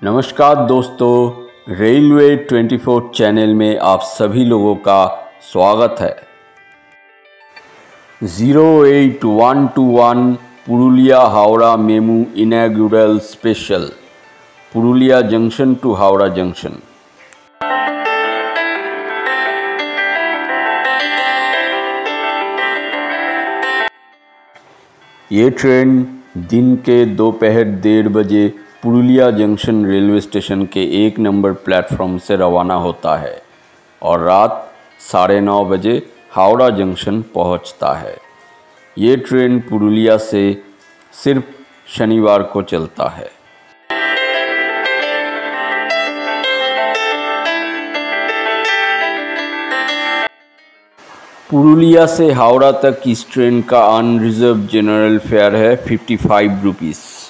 नमस्कार दोस्तों, railway 24 channel में आप सभी लोगों का स्वागत है। 08121 Purulia Howrah MEMU inauguration special, Purulia junction to Howrah junction. ये ट्रेन दिन के दोपहर 1:30 बजे पुरुलिया जंक्शन रेलवे स्टेशन के 1 नंबर प्लेटफॉर्म से रवाना होता है और रात 9:30 बजे हावड़ा जंक्शन पहुंचता है। ये ट्रेन पुरुलिया से सिर्फ शनिवार को चलता है। पुरुलिया से हावड़ा तक इस ट्रेन का अनरिजर्व जनरल फेयर है 55 रुपीज़।